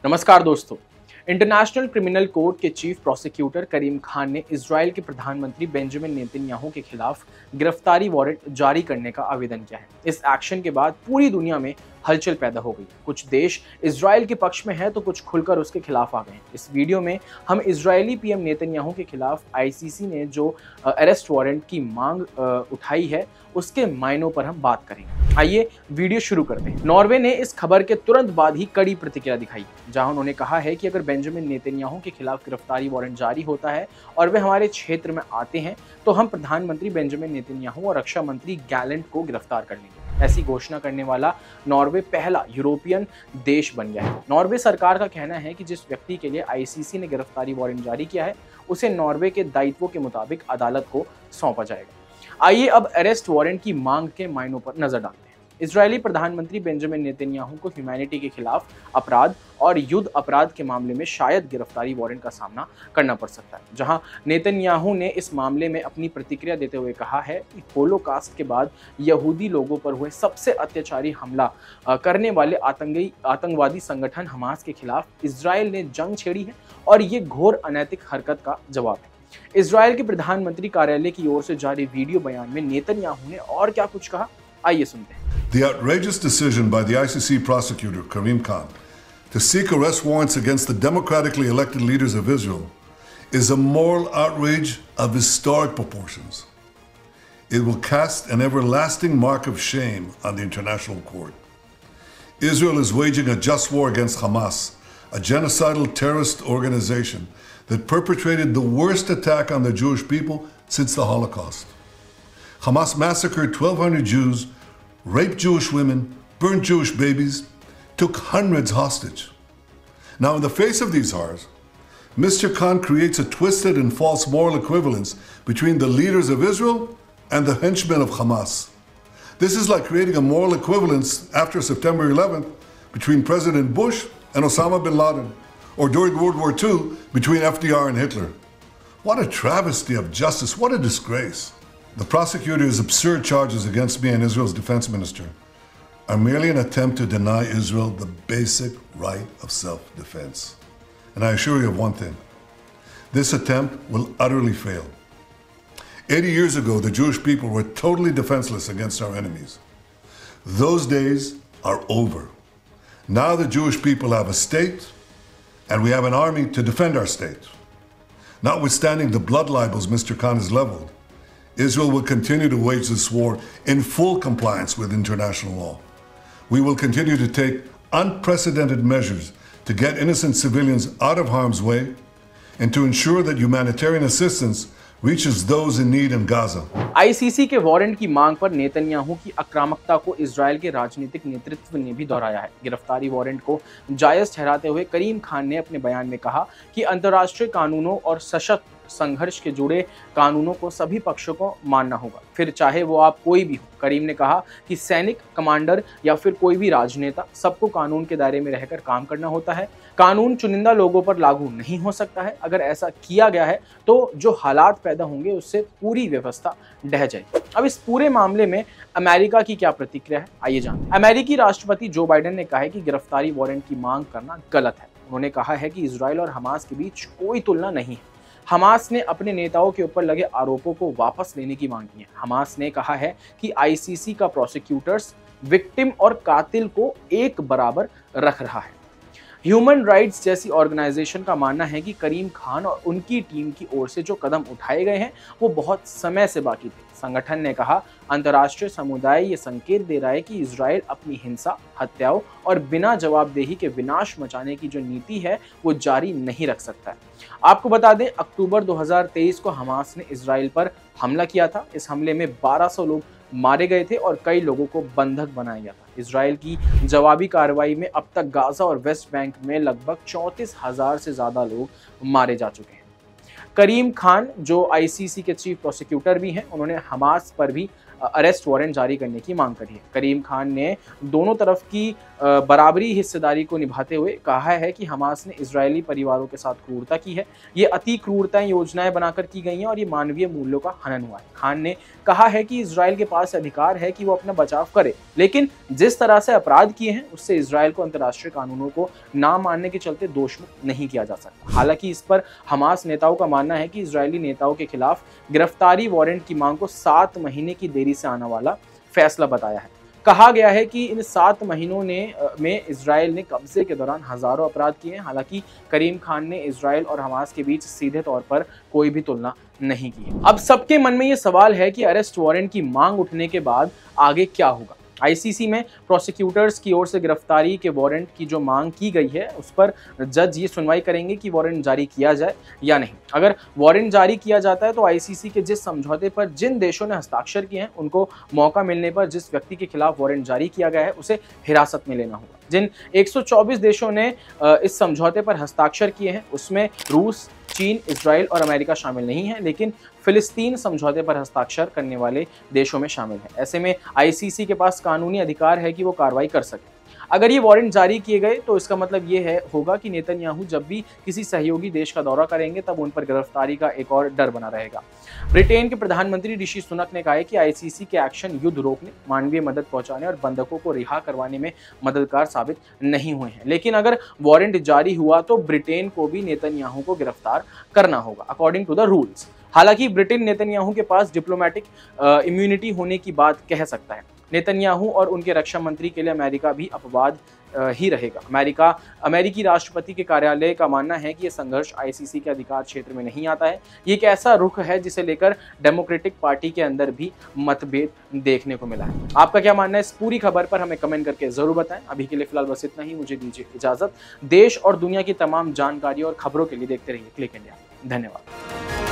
नमस्कार दोस्तों। International criminal court के चीफ प्रोसिक्यूटर करीम खान ने इजराइल के प्रधानमंत्री बेंजामिन नेतन्याहू के खिलाफ गिरफ्तारी वारंट जारी करने का आवेदन किया है। इस एक्शन के बाद पूरी दुनिया में हलचल पैदा हो गई। कुछ देश इजराइल के पक्ष में हैं तो कुछ खुलकर उसके खिलाफ आ गए। इस वीडियो में हम इजरायली पीएम नेतन्याहू के खिलाफ आईसीसी ने जो अरेस्ट वारंट की मांग उठाई है उसके मायनों पर हम बात करेंगे। आइए वीडियो शुरू करते हैं। नॉर्वे ने इस खबर के तुरंत बाद ही कड़ी प्रतिक्रिया दिखाई, जहां उन्होंने कहा है कि अगर बेंजामिन नेतन्याहू के खिलाफ गिरफ्तारी वारंट जारी होता है और वे हमारे क्षेत्र में आते हैं तो हम प्रधानमंत्री बेंजामिन नेतन्याहू और रक्षा मंत्री गैलेंट को गिरफ्तार कर लेंगे। ऐसी घोषणा करने वाला नॉर्वे पहला यूरोपियन देश बन गया है। नॉर्वे सरकार का कहना है कि जिस व्यक्ति के लिए आईसीसी ने गिरफ्तारी वारंट जारी किया है उसे नॉर्वे के दायित्वों के मुताबिक अदालत को सौंपा जाएगा। आइए अब अरेस्ट वारंट की मांग के मायनों पर नजर डालते हैं। इजरायली प्रधानमंत्री बेंजामिन नेतन्याहू को ह्यूमैनिटी के खिलाफ अपराध और युद्ध अपराध के मामले में शायद गिरफ्तारी वारंट का सामना करना पड़ सकता है। जहां नेतन्याहू ने इस मामले में अपनी प्रतिक्रिया देते हुए कहा है कि होलोकास्ट के बाद यहूदी लोगों पर हुए सबसे अत्याचारी हमला करने वाले आतंकवादी संगठन हमास के खिलाफ इजरायल ने जंग छेड़ी है और ये घोर अनैतिक हरकत का जवाब है। इजरायल के प्रधानमंत्री कार्यालय की ओर से जारी वीडियो बयान में नेतन्याहू ने और क्या कुछ कहा, आइए सुनते हैं। The outrageous decision by the ICC prosecutor, Karim Khan, to seek arrest warrants against the democratically elected leaders of Israel is a moral outrage of historic proportions. It will cast an everlasting mark of shame on the international court. Israel is waging a just war against Hamas, a genocidal terrorist organization that perpetrated the worst attack on the Jewish people since the Holocaust. Hamas massacred 1,200 Jews, raped Jewish women, burned Jewish babies, took hundreds hostage. Now, in the face of these horrors, Mr. Khan creates a twisted and false moral equivalence between the leaders of Israel and the henchmen of Hamas. This is like creating a moral equivalence after September 11th between President Bush and Osama bin Laden, or during World War II between FDR and Hitler. What a travesty of justice, what a disgrace. The prosecutor's absurd charges against me and Israel's defense minister are merely an attempt to deny Israel the basic right of self-defense. And I assure you of one thing, this attempt will utterly fail. 80 years ago, the Jewish people were totally defenseless against our enemies. Those days are over. Now the Jewish people have a state, and we have an army to defend our state. Notwithstanding the blood libels Mr. Khan has leveled, Israel will continue to wage this war in full compliance with international law. We will continue to take unprecedented measures to get innocent civilians out of harm's way and to ensure that humanitarian assistance reaches those in need in Gaza. ICC के warrant की मांग पर Netanyahu की आक्रामकता को Israel के राजनीतिक नेतृत्व ने भी दोहराया है। गिरफ्तारी वारंट को जायज ठहराते हुए करीम खान ने अपने बयान में कहा कि अंतर्राष्ट्रीय कानूनों और सशक्त संघर्ष के जुड़े कानूनों को सभी पक्षों को मानना होगा, फिर चाहे वो आप कोई भी हो। करीम ने कहा कि सैनिक, कमांडर या फिर कोई भी राजनेता, सबको कानून के दायरे में रहकर काम करना होता है। कानून चुनिंदा लोगों पर लागू नहीं हो सकता है। अगर ऐसा किया गया है तो जो हालात पैदा होंगे उससे पूरी व्यवस्था ढह जाएगी। अब इस पूरे मामले में अमेरिका की क्या प्रतिक्रिया है, आइए जानते हैं। अमेरिकी राष्ट्रपति जो बाइडेन ने कहा है कि गिरफ्तारी वारंट की मांग करना गलत है। उन्होंने कहा है कि इजरायल और हमास के बीच कोई तुलना नहीं है। हमास ने अपने नेताओं के ऊपर लगे आरोपों को वापस लेने की मांग की है। हमास ने कहा है कि आईसीसी का प्रोसिक्यूटर्स विक्टिम और कातिल को एक बराबर रख रहा है। ह्यूमन राइट्स जैसी ऑर्गेनाइजेशन का मानना है कि करीम खान और उनकी टीम की ओर से जो कदम उठाए गए हैं वो बहुत समय से बाकी थे। संगठन ने कहा, अंतर्राष्ट्रीय समुदाय ये संकेत दे रहा है कि इजरायल अपनी हिंसा, हत्याओं और बिना जवाबदेही के विनाश मचाने की जो नीति है वो जारी नहीं रख सकता है। आपको बता दें, अक्टूबर 2023 को हमास ने इजरायल पर हमला किया था। इस हमले में 1200 लोग मारे गए थे और कई लोगों को बंधक बनाया गया था। इजरायल की जवाबी कार्रवाई में अब तक गाजा और वेस्ट बैंक में लगभग 34,000 से ज्यादा लोग मारे जा चुके हैं। करीम खान जो आईसीसी के चीफ प्रोसिक्यूटर भी हैं, उन्होंने हमास पर भी अरेस्ट वारंट जारी करने की मांग करी है। करीम खान ने दोनों तरफ की बराबरी हिस्सेदारी को निभाते हुए कहा है कि हमास ने इजरायली परिवारों के साथ क्रूरता की है। ये अति क्रूरताएं योजनाएं बनाकर की गई हैं और ये मानवीय मूल्यों का हनन हुआ है। खान ने कहा है कि इजरायल के पास अधिकार है कि वो अपना बचाव करे, लेकिन जिस तरह से अपराध किए हैं उससे इजरायल को अंतर्राष्ट्रीय कानूनों को ना मानने के चलते दोषमुक्त नहीं किया जा सकता। हालांकि इस पर हमास नेताओं का मानना है कि इजरायली नेताओं के खिलाफ गिरफ्तारी वारंट की मांग को 7 महीने की देरी से आने वाला फैसला बताया है। कहा गया है कि इन 7 महीनों में इजरायल ने कब्जे के दौरान हजारों अपराध किए हैं। हालांकि करीम खान ने इजरायल और हमास के बीच सीधे तौर पर कोई भी तुलना नहीं की है। अब सबके मन में ये सवाल है कि अरेस्ट वारंट की मांग उठने के बाद आगे क्या होगा। आईसीसी में प्रोसिक्यूटर्स की ओर से गिरफ्तारी के वारंट की जो मांग की गई है उस पर जज ये सुनवाई करेंगे कि वारंट जारी किया जाए या नहीं। अगर वारंट जारी किया जाता है तो आईसीसी के जिस समझौते पर जिन देशों ने हस्ताक्षर किए हैं उनको मौका मिलने पर जिस व्यक्ति के खिलाफ वारंट जारी किया गया है उसे हिरासत में लेना होगा। जिन 124 देशों ने इस समझौते पर हस्ताक्षर किए हैं उसमें रूस, चीन, इजराइल और अमेरिका शामिल नहीं है, लेकिन फिलिस्तीन समझौते पर हस्ताक्षर करने वाले देशों में शामिल है। ऐसे में आईसीसी के पास कानूनी अधिकार है कि वो कार्रवाई कर सके। अगर ये वारंट जारी किए गए तो इसका मतलब ये होगा कि नेतन्याहू जब भी किसी सहयोगी देश का दौरा करेंगे तब उन पर गिरफ्तारी का एक और डर बना रहेगा। ब्रिटेन के प्रधानमंत्री ऋषि सुनक ने कहा है कि आईसीसी के एक्शन युद्ध रोकने, मानवीय मदद पहुंचाने और बंधकों को रिहा करवाने में मददगार साबित नहीं हुए हैं। लेकिन अगर वारंट जारी हुआ तो ब्रिटेन को भी नेतन्याहू को गिरफ्तार करना होगा अकॉर्डिंग टू द रूल्स। हालांकि ब्रिटेन नेतन्याहू के पास डिप्लोमेटिक इम्यूनिटी होने की बात कह सकता है। नेतन्याहू और उनके रक्षा मंत्री के लिए अमेरिका भी अपवाद ही रहेगा। अमेरिकी राष्ट्रपति के कार्यालय का मानना है कि यह संघर्ष आईसीसी के अधिकार क्षेत्र में नहीं आता है। ये एक ऐसा रुख है जिसे लेकर डेमोक्रेटिक पार्टी के अंदर भी मतभेद देखने को मिला है। आपका क्या मानना है इस पूरी खबर पर हमें कमेंट करके जरूर बताएं। अभी के लिए फिलहाल बस इतना ही, मुझे दीजिए इजाजत। देश और दुनिया की तमाम जानकारी और खबरों के लिए देखते रहिए क्लिक इंडिया। धन्यवाद।